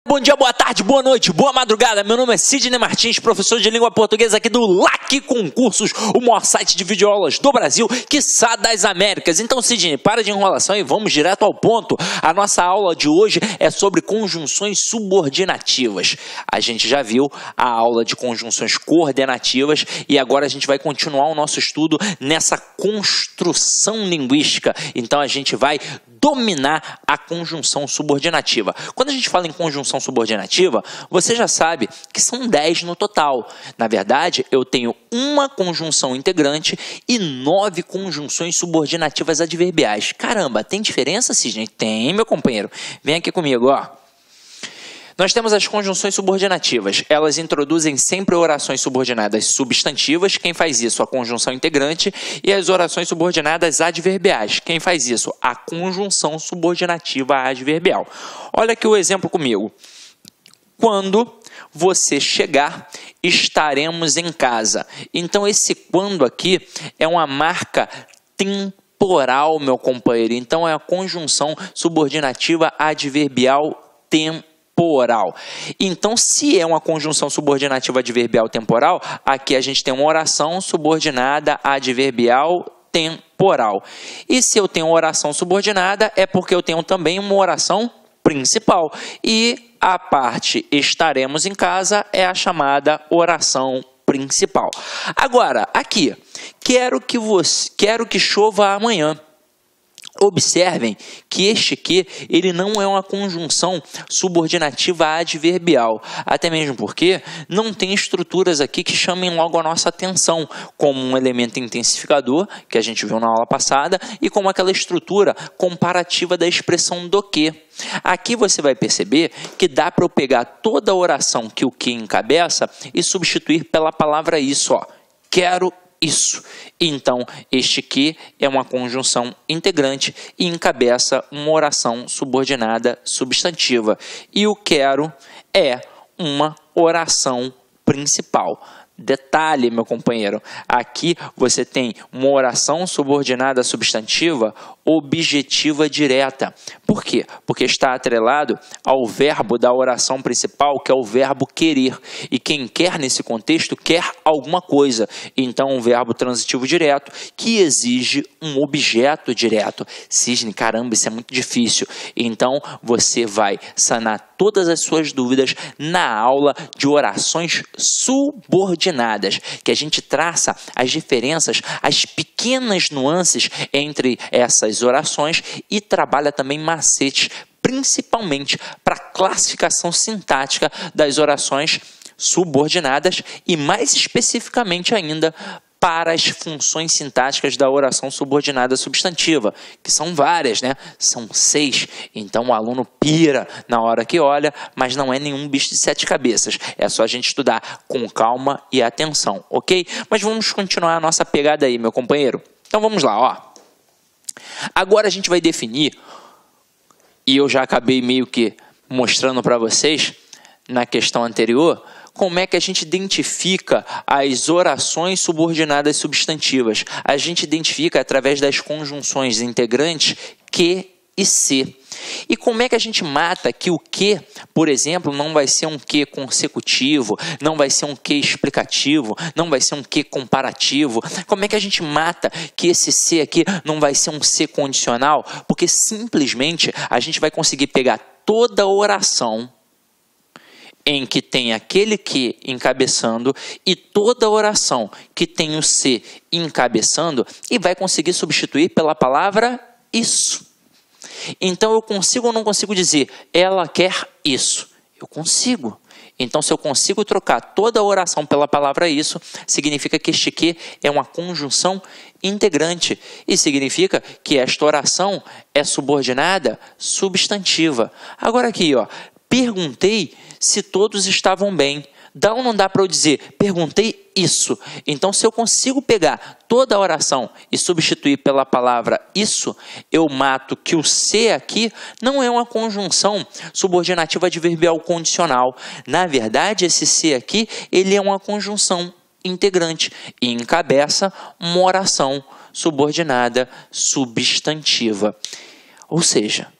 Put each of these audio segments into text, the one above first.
Bom dia, boa tarde, boa noite, boa madrugada. Meu nome é Sidney Martins, professor de língua portuguesa aqui do LAC Concursos, o maior site de videoaulas do Brasil, quiçá das Américas. Então, Sidney, para de enrolação e vamos direto ao ponto. A nossa aula de hoje é sobre conjunções subordinativas. A gente já viu a aula de conjunções coordenativas e agora a gente vai continuar o nosso estudo nessa construção linguística. Então, a gente vai dominar a conjunção subordinativa. Quando a gente fala em conjunção subordinativa, você já sabe que são 10 no total. Na verdade, eu tenho uma conjunção integrante e 9 conjunções subordinativas adverbiais. Caramba, tem diferença, Sidney? Tem, meu companheiro. Vem aqui comigo, ó. Nós temos as conjunções subordinativas. Elas introduzem sempre orações subordinadas substantivas. Quem faz isso? A conjunção integrante. E as orações subordinadas adverbiais. Quem faz isso? A conjunção subordinativa adverbial. Olha aqui o exemplo comigo. Quando você chegar, estaremos em casa. Então, esse quando aqui é uma marca temporal, meu companheiro. Então, é a conjunção subordinativa adverbial temporal. Então, se é uma conjunção subordinativa adverbial temporal, aqui a gente tem uma oração subordinada adverbial temporal. E se eu tenho uma oração subordinada, é porque eu tenho também uma oração principal. E a parte estaremos em casa é a chamada oração principal. Agora, aqui, quero que chova amanhã. Observem que este que ele não é uma conjunção subordinativa adverbial, até mesmo porque não tem estruturas aqui que chamem logo a nossa atenção, como um elemento intensificador, que a gente viu na aula passada, e como aquela estrutura comparativa da expressão do que. Aqui você vai perceber que dá para eu pegar toda a oração que o que encabeça e substituir pela palavra isso, ó. Quero isso. Então, este que é uma conjunção integrante e encabeça uma oração subordinada substantiva. E o quero é uma oração principal. Detalhe, meu companheiro, aqui você tem uma oração subordinada substantiva objetiva direta. Por quê? Porque está atrelado ao verbo da oração principal, que é o verbo querer. E quem quer nesse contexto quer alguma coisa. Então, um verbo transitivo direto que exige um objeto direto. Sidney, caramba, isso é muito difícil. Então, você vai sanar todas as suas dúvidas na aula de orações subordinadas, que a gente traça as diferenças, as pequenas nuances entre essas orações e trabalha também macetes, principalmente para a classificação sintática das orações subordinadas e mais especificamente ainda para as funções sintáticas da oração subordinada substantiva, que são várias, né? São 6. Então o aluno pira na hora que olha, mas não é nenhum bicho de 7 cabeças. É só a gente estudar com calma e atenção, ok? Mas vamos continuar a nossa pegada aí, meu companheiro. Então vamos lá, ó. Agora a gente vai definir, e eu já acabei meio que mostrando para vocês na questão anterior, como é que a gente identifica as orações subordinadas substantivas. A gente identifica através das conjunções integrantes que e se. E como é que a gente mata que o que, por exemplo, não vai ser um que consecutivo, não vai ser um que explicativo, não vai ser um que comparativo? Como é que a gente mata que esse se aqui não vai ser um se condicional? Porque simplesmente a gente vai conseguir pegar toda a oração em que tem aquele que encabeçando e toda a oração que tem o se encabeçando e vai conseguir substituir pela palavra isso. Então eu consigo ou não consigo dizer ela quer isso? Eu consigo. Então se eu consigo trocar toda a oração pela palavra isso, significa que este que é uma conjunção integrante e significa que esta oração é subordinada substantiva. Agora aqui, ó, perguntei se todos estavam bem. Dá ou não dá para eu dizer, perguntei isso. Então, se eu consigo pegar toda a oração e substituir pela palavra isso, eu mato que o se aqui não é uma conjunção subordinativa adverbial condicional. Na verdade, esse se aqui, ele é uma conjunção integrante e encabeça uma oração subordinada substantiva. Ou seja,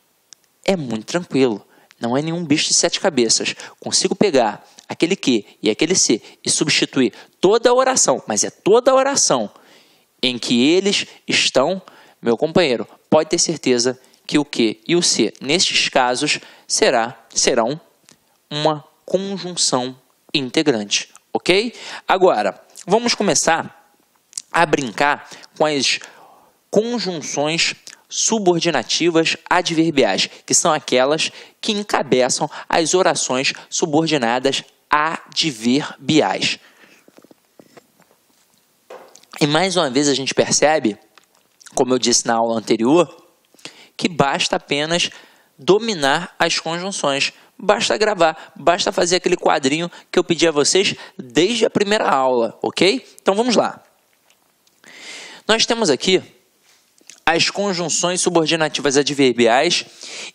é muito tranquilo. não é nenhum bicho de 7 cabeças. Consigo pegar aquele que e aquele se e substituir toda a oração, mas é toda a oração em que eles estão, meu companheiro, pode ter certeza que o que e o se, nestes casos, serão uma conjunção integrante, ok? Agora, vamos começar a brincar com as conjunções subordinativas adverbiais, que são aquelas que encabeçam as orações subordinadas adverbiais. E mais uma vez a gente percebe, como eu disse na aula anterior, que basta apenas dominar as conjunções. Basta gravar, basta fazer aquele quadrinho que eu pedi a vocês desde a primeira aula, ok? Então vamos lá. Nós temos aqui as conjunções subordinativas adverbiais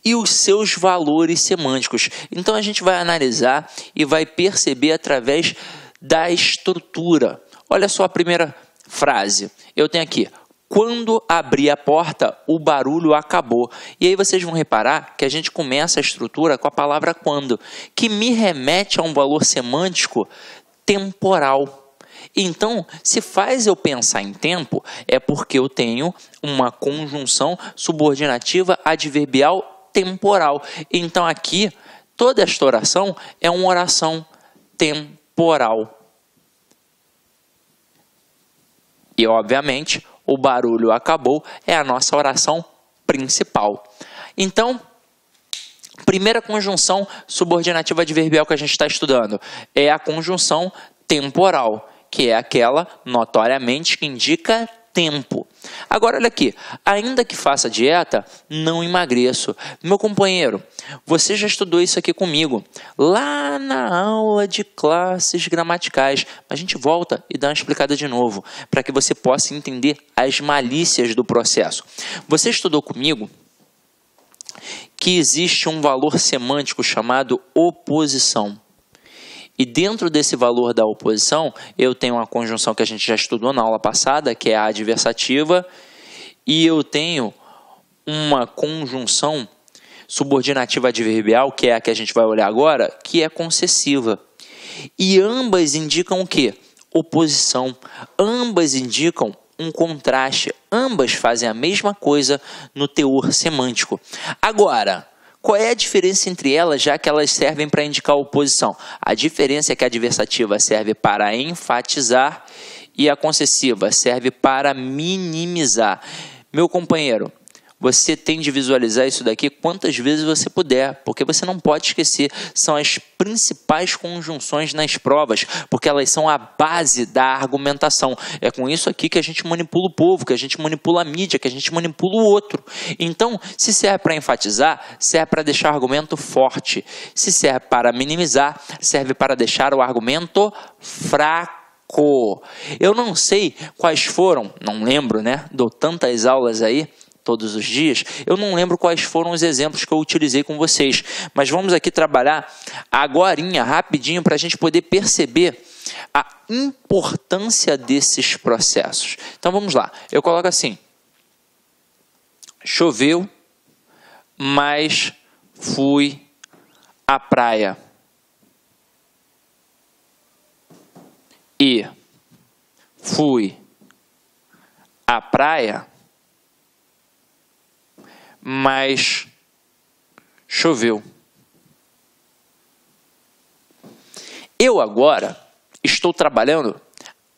e os seus valores semânticos. Então a gente vai analisar e vai perceber através da estrutura. Olha só a primeira frase. Eu tenho aqui: quando abri a porta, o barulho acabou. E aí vocês vão reparar que a gente começa a estrutura com a palavra quando, que me remete a um valor semântico temporal. Então, se faz eu pensar em tempo, é porque eu tenho uma conjunção subordinativa adverbial temporal. Então, aqui, toda esta oração é uma oração temporal. E, obviamente, o barulho acabou é a nossa oração principal. Então, primeira conjunção subordinativa adverbial que a gente está estudando é a conjunção temporal, que é aquela, notoriamente, que indica tempo. Agora, olha aqui. Ainda que faça dieta, não emagreço. Meu companheiro, você já estudou isso aqui comigo, lá na aula de classes gramaticais. A gente volta e dá uma explicada de novo, para que você possa entender as malícias do processo. Você estudou comigo que existe um valor semântico chamado oposição. E dentro desse valor da oposição, eu tenho uma conjunção que a gente já estudou na aula passada, que é a adversativa, e eu tenho uma conjunção subordinativa adverbial, que é a que a gente vai olhar agora, que é concessiva. E ambas indicam o quê? Oposição. Ambas indicam um contraste. Ambas fazem a mesma coisa no teor semântico. Agora, qual é a diferença entre elas, já que elas servem para indicar oposição? A diferença é que a adversativa serve para enfatizar e a concessiva serve para minimizar. Meu companheiro, você tem de visualizar isso daqui quantas vezes você puder, porque você não pode esquecer, são as principais conjunções nas provas, porque elas são a base da argumentação. É com isso aqui que a gente manipula o povo, que a gente manipula a mídia, que a gente manipula o outro. Então, se serve para enfatizar, serve para deixar o argumento forte. Se serve para minimizar, serve para deixar o argumento fraco. Eu não sei quais foram, não lembro, né? Dou tantas aulas aí, todos os dias, eu não lembro quais foram os exemplos que eu utilizei com vocês, mas vamos aqui trabalhar agorinha, rapidinho, para a gente poder perceber a importância desses processos. Então vamos lá, eu coloco assim: choveu, mas fui à praia. E fui à praia, mas choveu. Eu agora estou trabalhando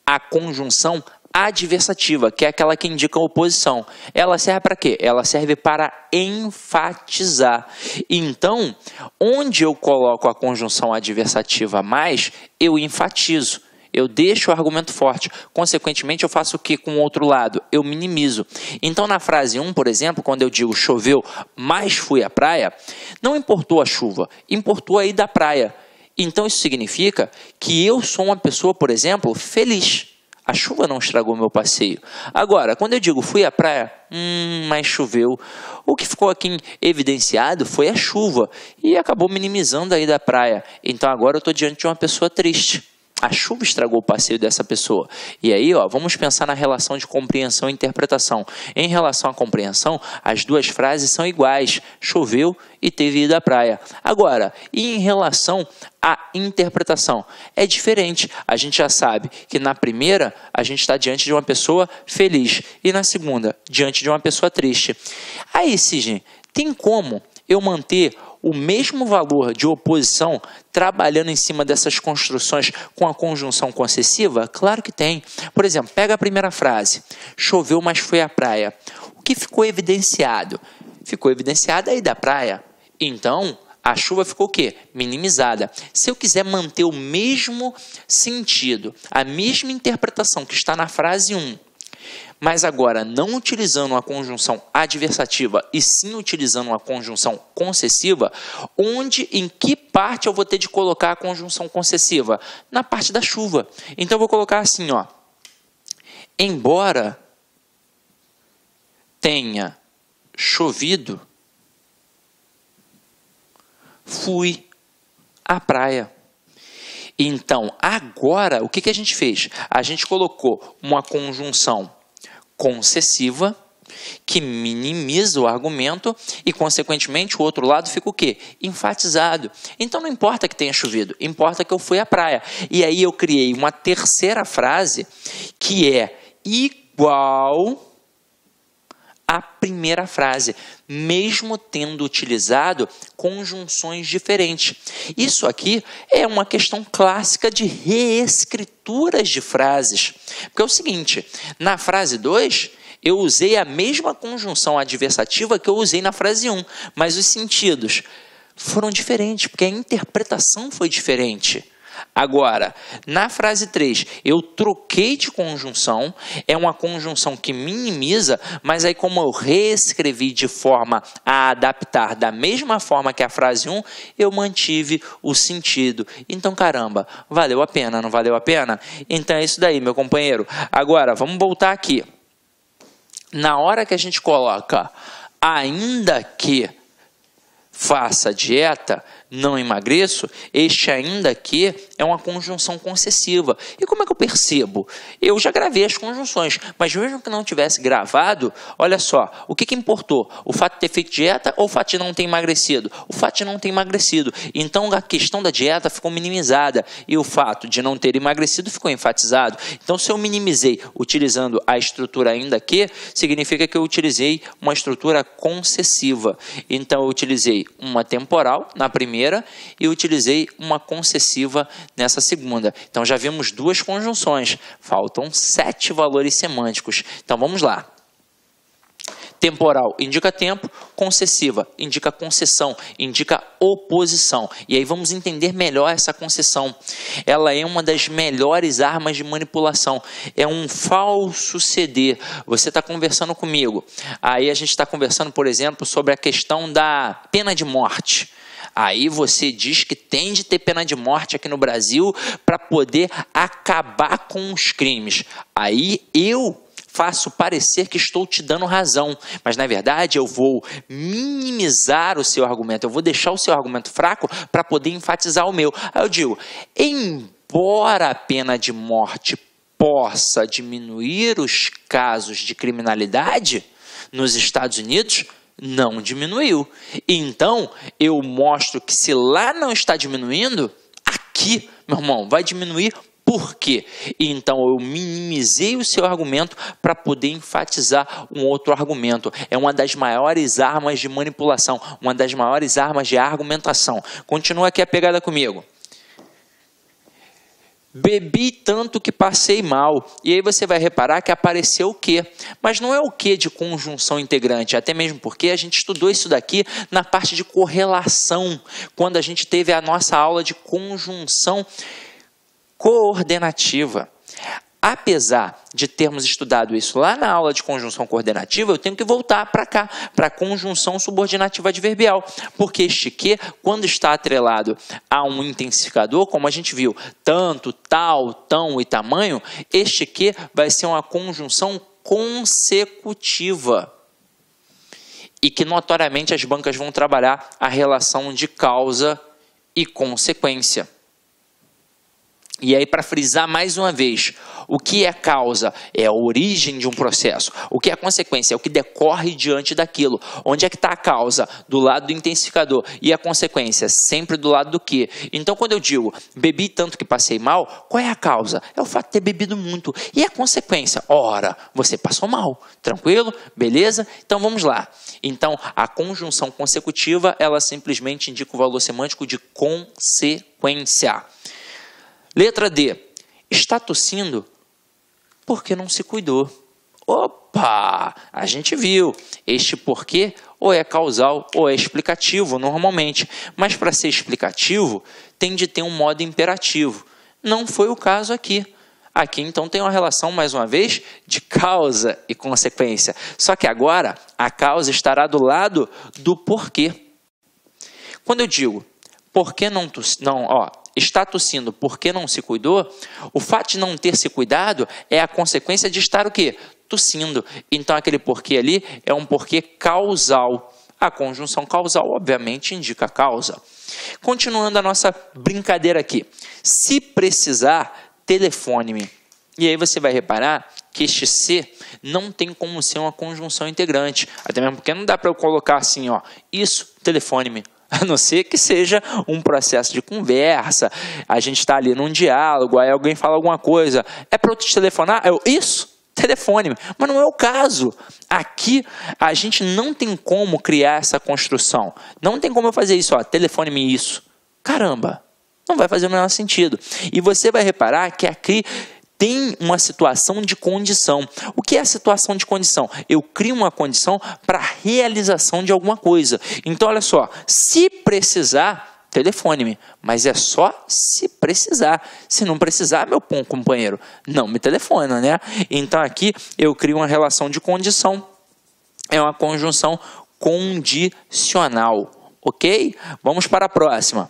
a conjunção adversativa, que é aquela que indica a oposição. Ela serve para quê? Ela serve para enfatizar. Então, onde eu coloco a conjunção adversativa mais, eu enfatizo. Eu deixo o argumento forte. Consequentemente, eu faço o que com o outro lado? Eu minimizo. Então, na frase 1, por exemplo, quando eu digo choveu, mas fui à praia, não importou a chuva, importou a ida à praia. Então, isso significa que eu sou uma pessoa, por exemplo, feliz. A chuva não estragou meu passeio. Agora, quando eu digo fui à praia, mas choveu, o que ficou aqui evidenciado foi a chuva e acabou minimizando a ida à praia. Então, agora eu estou diante de uma pessoa triste. A chuva estragou o passeio dessa pessoa. E aí, ó, vamos pensar na relação de compreensão e interpretação. Em relação à compreensão, as duas frases são iguais. Choveu e teve ido à praia. Agora, e em relação à interpretação? É diferente. A gente já sabe que na primeira, a gente está diante de uma pessoa feliz. E na segunda, diante de uma pessoa triste. Aí, Sidney, tem como eu manter o mesmo valor de oposição trabalhando em cima dessas construções com a conjunção concessiva? Claro que tem. Por exemplo, pega a primeira frase. Choveu, mas foi à praia. O que ficou evidenciado? Ficou evidenciada a ida à praia. Então, a chuva ficou o quê? Minimizada. Se eu quiser manter o mesmo sentido, a mesma interpretação que está na frase 1, mas agora não utilizando uma conjunção adversativa e sim utilizando uma conjunção concessiva, em que parte eu vou ter de colocar a conjunção concessiva? Na parte da chuva. Então eu vou colocar assim, ó. Embora tenha chovido, fui à praia. Então, agora, o que a gente fez? A gente colocou uma conjunção concessiva que minimiza o argumento e, consequentemente, o outro lado fica o quê? Enfatizado. Então, não importa que tenha chovido, importa que eu fui à praia. E aí eu criei uma terceira frase que é igual à primeira frase, mesmo tendo utilizado conjunções diferentes. Isso aqui é uma questão clássica de reescrituras de frases. Porque é o seguinte, na frase 2, eu usei a mesma conjunção adversativa que eu usei na frase 1, mas os sentidos foram diferentes, porque a interpretação foi diferente. Agora, na frase 3, eu troquei de conjunção, é uma conjunção que minimiza, mas aí como eu reescrevi de forma a adaptar da mesma forma que a frase 1, eu mantive o sentido. Então, caramba, valeu a pena, não valeu a pena? Então é isso daí, meu companheiro. Agora, vamos voltar aqui. Na hora que a gente coloca ainda que faça dieta, não emagreço, este ainda que é uma conjunção concessiva. E como é que eu percebo? Eu já gravei as conjunções, mas mesmo que não tivesse gravado, olha só, o que importou? O fato de ter feito dieta ou o fato de não ter emagrecido? O fato de não ter emagrecido. Então a questão da dieta ficou minimizada e o fato de não ter emagrecido ficou enfatizado. Então se eu minimizei utilizando a estrutura ainda que, significa que eu utilizei uma estrutura concessiva. Então eu utilizei uma temporal na primeira e utilizei uma concessiva nessa segunda. Então já vimos duas conjunções, faltam 7 valores semânticos. Então vamos lá. Temporal indica tempo, concessiva indica concessão, indica oposição. E aí vamos entender melhor essa concessão. Ela é uma das melhores armas de manipulação. É um falso ceder. Você está conversando comigo. Aí a gente está conversando, por exemplo, sobre a questão da pena de morte. Aí você diz que tem de ter pena de morte aqui no Brasil para poder acabar com os crimes. Aí eu faço parecer que estou te dando razão, mas na verdade eu vou minimizar o seu argumento, eu vou deixar o seu argumento fraco para poder enfatizar o meu. Aí eu digo, embora a pena de morte possa diminuir os casos de criminalidade nos Estados Unidos, não diminuiu. Então, eu mostro que se lá não está diminuindo, aqui, meu irmão, vai diminuir. Por quê? Então, eu minimizei o seu argumento para poder enfatizar um outro argumento. É uma das maiores armas de manipulação, uma das maiores armas de argumentação. Continua aqui a pegada comigo. Bebi tanto que passei mal. E aí você vai reparar que apareceu o quê? Mas não é o quê de conjunção integrante, até mesmo porque a gente estudou isso daqui na parte de correlação, quando a gente teve a nossa aula de conjunção coordenativa. Apesar de termos estudado isso lá na aula de conjunção coordenativa, eu tenho que voltar para cá, para a conjunção subordinativa adverbial, porque este que, quando está atrelado a um intensificador, como a gente viu, tanto, tal, tão e tamanho, este que vai ser uma conjunção consecutiva e que notoriamente as bancas vão trabalhar a relação de causa e consequência. E aí, para frisar mais uma vez, o que é causa? É a origem de um processo. O que é consequência? É o que decorre diante daquilo. Onde é que está a causa? Do lado do intensificador. E a consequência? Sempre do lado do quê? Então, quando eu digo, bebi tanto que passei mal, qual é a causa? É o fato de ter bebido muito. E a consequência? Ora, você passou mal. Tranquilo? Beleza? Então, vamos lá. Então, a conjunção consecutiva, ela simplesmente indica o valor semântico de consequência. Letra D. Está tossindo porque não se cuidou. Opa! A gente viu. Este porquê ou é causal ou é explicativo normalmente. Mas para ser explicativo, tem de ter um modo imperativo. Não foi o caso aqui. Aqui, então, tem uma relação, mais uma vez, de causa e consequência. Só que agora, a causa estará do lado do porquê. Quando eu digo, por que não está tossindo porque não se cuidou, o fato de não ter se cuidado é a consequência de estar o quê? Tossindo. Então, aquele porquê ali é um porquê causal. A conjunção causal, obviamente, indica a causa. Continuando a nossa brincadeira aqui. Se precisar, telefone-me. E aí você vai reparar que este se não tem como ser uma conjunção integrante. Até mesmo porque não dá para eu colocar assim, ó, isso, telefone-me. A não ser que seja um processo de conversa, a gente está ali num diálogo, aí alguém fala alguma coisa, é para eu te telefonar? Isso, telefone-me. Mas não é o caso. Aqui a gente não tem como criar essa construção. Não tem como eu fazer isso, ó, telefone-me isso. Caramba, não vai fazer o menor sentido. E você vai reparar que aqui tem uma situação de condição. O que é a situação de condição? Eu crio uma condição para a realização de alguma coisa. Então, olha só, se precisar, telefone-me. Mas é só se precisar. Se não precisar, meu companheiro, não me telefona, né? Então, aqui eu crio uma relação de condição. É uma conjunção condicional. Ok? Vamos para a próxima.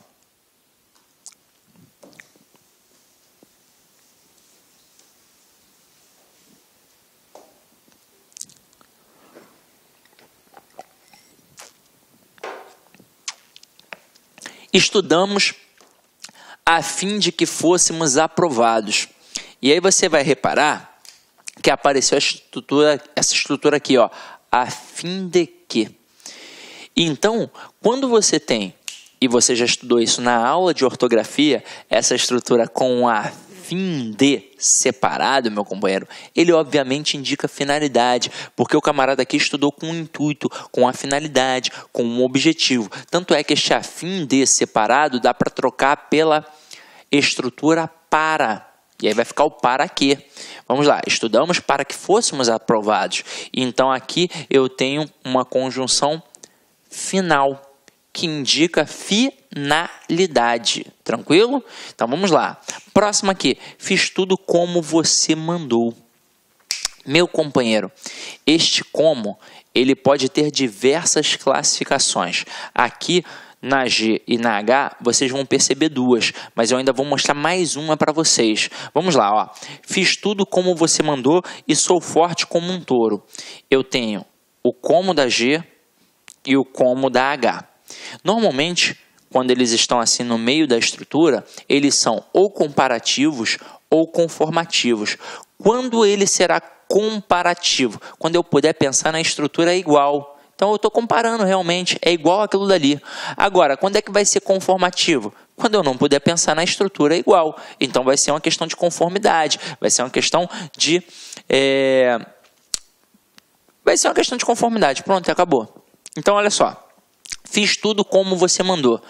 Estudamos a fim de que fôssemos aprovados. E aí você vai reparar que apareceu essa estrutura aqui, ó, a fim de que. Então, quando você tem, e você já estudou isso na aula de ortografia, essa estrutura com a fim de separado, meu companheiro, ele obviamente indica finalidade, porque o camarada aqui estudou com um intuito, com a finalidade, com um objetivo. Tanto é que este a fim de separado dá para trocar pela estrutura para. E aí vai ficar o para quê. Vamos lá, estudamos para que fôssemos aprovados. Então aqui eu tenho uma conjunção final, que indica finalidade. Tranquilo? Então vamos lá. Próximo aqui. Fiz tudo como você mandou. Meu companheiro, este como, ele pode ter diversas classificações. Aqui na G e na H, vocês vão perceber duas, mas eu ainda vou mostrar mais uma para vocês. Vamos lá, ó. Fiz tudo como você mandou e sou forte como um touro. Eu tenho o como da G e o como da H. Normalmente, quando eles estão assim no meio da estrutura, eles são ou comparativos ou conformativos. Quando ele será comparativo? Quando eu puder pensar na estrutura igual. Então, eu estou comparando realmente, é igual aquilo dali. Agora, quando é que vai ser conformativo? Quando eu não puder pensar na estrutura igual. Então, vai ser uma questão de conformidade, vai ser uma questão de... Vai ser uma questão de conformidade. Pronto, acabou. Então, olha só. Fiz tudo como você mandou.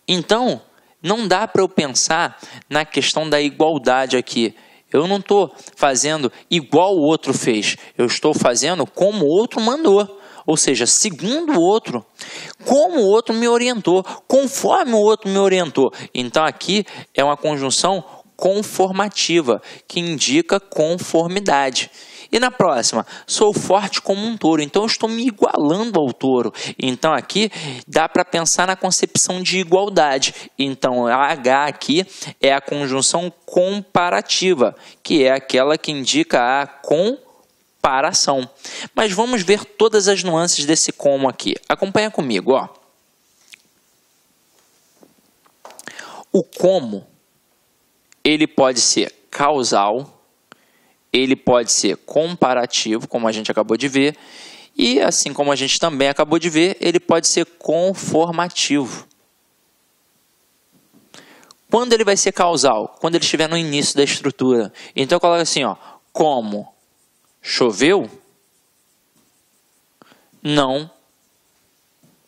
Então, não dá para eu pensar na questão da igualdade aqui. Eu não estou fazendo igual o outro fez. Eu estou fazendo como o outro mandou. Ou seja, segundo o outro, como o outro me orientou, conforme o outro me orientou. Então, aqui é uma conjunção conformativa, que indica conformidade. E na próxima, sou forte como um touro, então eu estou me igualando ao touro. Então aqui dá para pensar na concepção de igualdade. Então a H aqui é a conjunção comparativa, que é aquela que indica a comparação. Mas vamos ver todas as nuances desse como aqui. Acompanha comigo, ó. O como, ele pode ser causal, ele pode ser comparativo, como a gente acabou de ver, e assim como a gente também acabou de ver, ele pode ser conformativo. Quando ele vai ser causal? Quando ele estiver no início da estrutura. Então eu coloco assim, ó, como choveu, não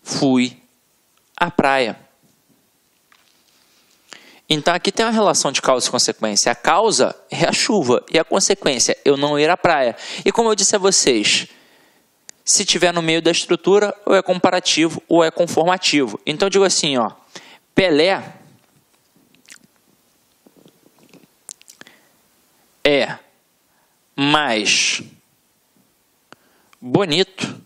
fui à praia. Então aqui tem uma relação de causa e consequência. A causa é a chuva e a consequência, eu não ir à praia. E como eu disse a vocês, se tiver no meio da estrutura, ou é comparativo ou é conformativo. Então eu digo assim, ó, Pelé é mais bonito.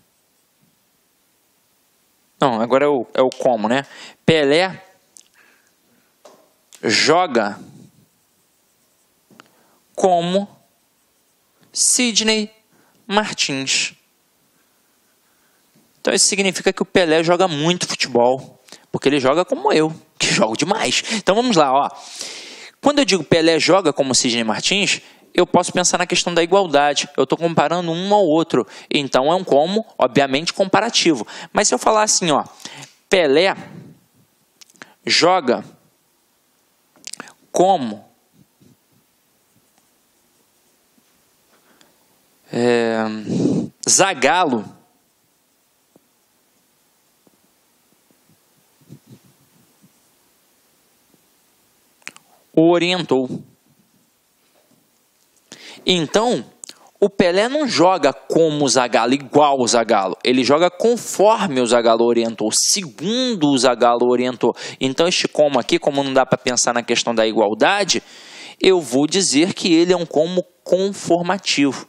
Não, agora é o como, né? Pelé joga como Sidney Martins. Então isso significa que o Pelé joga muito futebol, porque ele joga como eu, que jogo demais. Então vamos lá, ó. Quando eu digo Pelé joga como Sidney Martins, eu posso pensar na questão da igualdade. Eu estou comparando um ao outro. Então é um como, obviamente, comparativo. Mas se eu falar assim, ó, Pelé joga como Zagallo o orientou. Então, o Pelé não joga como o Zagallo, igual o Zagallo. Ele joga conforme o Zagallo orientou, segundo o Zagallo orientou. Então, este como aqui, como não dá para pensar na questão da igualdade, eu vou dizer que ele é um como conformativo.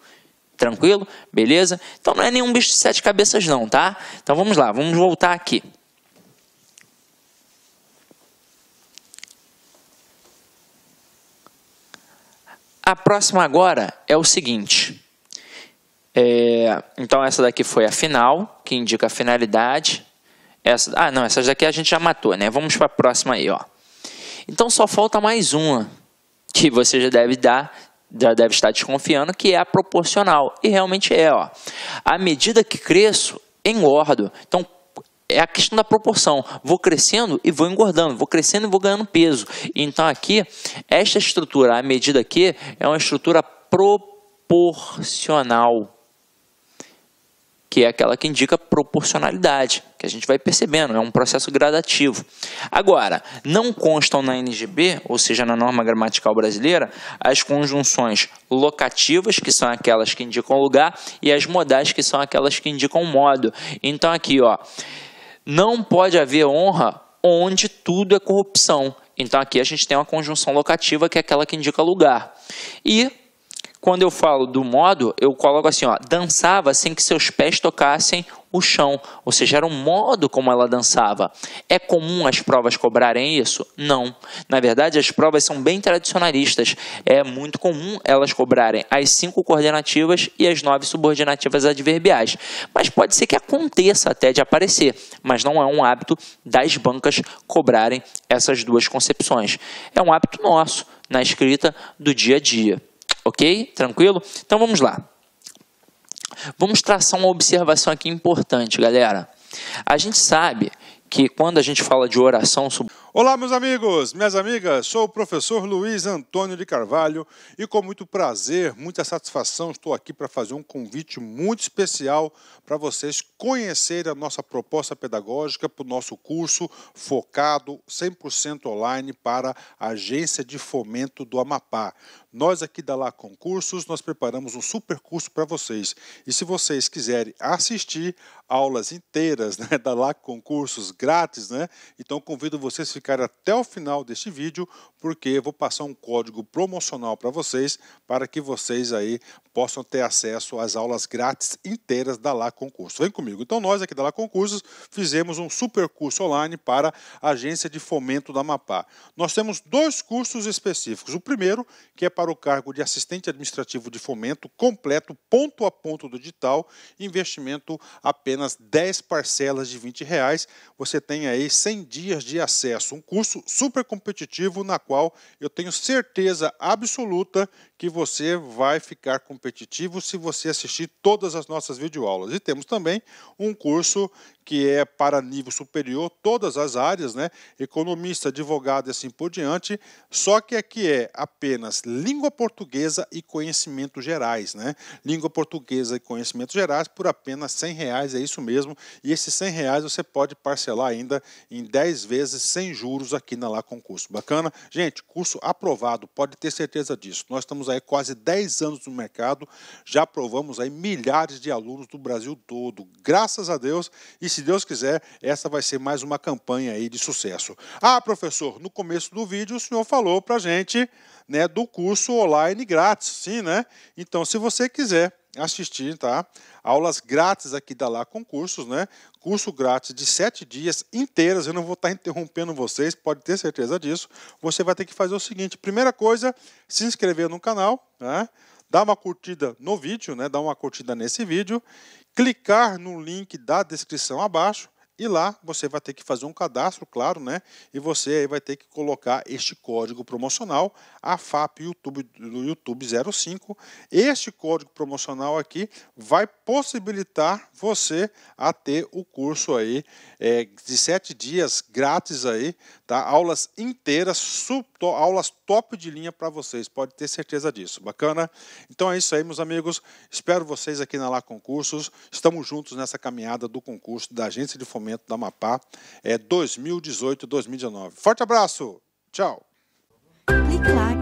Tranquilo? Beleza? Então, não é nenhum bicho de 7 cabeças não, tá? Então, vamos lá, vamos voltar aqui. A próxima agora é o seguinte. Então, essa daqui foi a final, que indica a finalidade. Essas daqui a gente já matou, né? Vamos para a próxima aí, ó. Então, só falta mais uma, que você já deve estar desconfiando, que é a proporcional. E realmente é, ó. À medida que cresço, engordo. Então, é a questão da proporção. Vou crescendo e vou engordando. Vou crescendo e vou ganhando peso. Então, aqui, esta estrutura, à medida que, é uma estrutura proporcional, que é aquela que indica proporcionalidade, que a gente vai percebendo, é um processo gradativo. Agora, não constam na NGB, ou seja, na norma gramatical brasileira, as conjunções locativas, que são aquelas que indicam lugar, e as modais, que são aquelas que indicam modo. Então, aqui, ó, não pode haver honra onde tudo é corrupção. Então, aqui a gente tem uma conjunção locativa, que é aquela que indica lugar. E quando eu falo do modo, eu coloco assim, ó, dançava sem que seus pés tocassem o chão. Ou seja, era um modo como ela dançava. É comum as provas cobrarem isso? Não. Na verdade, as provas são bem tradicionalistas. É muito comum elas cobrarem as 5 coordenativas e as 9 subordinativas adverbiais. Mas pode ser que aconteça até de aparecer. Mas não é um hábito das bancas cobrarem essas duas concepções. É um hábito nosso, na escrita do dia a dia. Ok? Tranquilo? Então vamos lá. Vamos traçar uma observação aqui importante, galera. A gente sabe que quando a gente fala de oração... Olá, meus amigos, minhas amigas, sou o professor Luiz Antônio de Carvalho e com muito prazer, muita satisfação, estou aqui para fazer um convite muito especial para vocês conhecerem a nossa proposta pedagógica para o nosso curso focado 100% online para a Agência de Fomento do Amapá. Nós aqui da Lá Concursos, nós preparamos um super curso para vocês. E se vocês quiserem assistir aulas inteiras, né, da Lá Concursos grátis, né, então convido vocês a ficarem até o final deste vídeo, porque eu vou passar um código promocional para vocês, para que vocês aí possam ter acesso às aulas grátis inteiras da Lá Concursos. Vem comigo. Então nós aqui da Lá Concursos fizemos um super curso online para a Agência de Fomento do Amapá. Nós temos 2 cursos específicos. O primeiro, que é para o cargo de assistente administrativo de fomento, completo, ponto a ponto do edital, investimento apenas 10 parcelas de R$20. Você tem aí 100 dias de acesso um curso super competitivo na qual eu tenho certeza absoluta que você vai ficar competitivo se você assistir todas as nossas videoaulas. E temos também um curso que é para nível superior, todas as áreas, né? Economista, advogado e assim por diante, só que aqui é apenas língua portuguesa e conhecimentos gerais, né? Língua portuguesa e conhecimentos gerais por apenas R$100, é isso mesmo, e esses R$100 você pode parcelar ainda em 10 vezes sem juros aqui na Lá Concurso. Bacana? Gente, curso aprovado, pode ter certeza disso. Nós estamos aí quase 10 anos no mercado, já aprovamos aí milhares de alunos do Brasil todo, graças a Deus, e se Deus quiser, essa vai ser mais uma campanha aí de sucesso. Ah, professor, no começo do vídeo o senhor falou pra gente, né, do curso online grátis, sim, né? Então, se você quiser assistir, tá? Aulas grátis aqui da Lá Concursos, né? Curso grátis de 7 dias inteiros, eu não vou estar interrompendo vocês, pode ter certeza disso. Você vai ter que fazer o seguinte, primeira coisa, se inscrever no canal, né? Dar uma curtida no vídeo, né? Dar uma curtida nesse vídeo, clicar no link da descrição abaixo e lá você vai ter que fazer um cadastro, claro, né? E você aí vai ter que colocar este código promocional, AFAP YouTube, do YouTube 05. Este código promocional aqui vai possibilitar você a ter o curso aí de 7 dias grátis aí, tá? Aulas inteiras, aulas top de linha para vocês, pode ter certeza disso. Bacana? Então é isso aí, meus amigos. Espero vocês aqui na Lá Concursos. Estamos juntos nessa caminhada do concurso da Agência de Fomento da Amapá 2018-2019. Forte abraço! Tchau! Clique lá.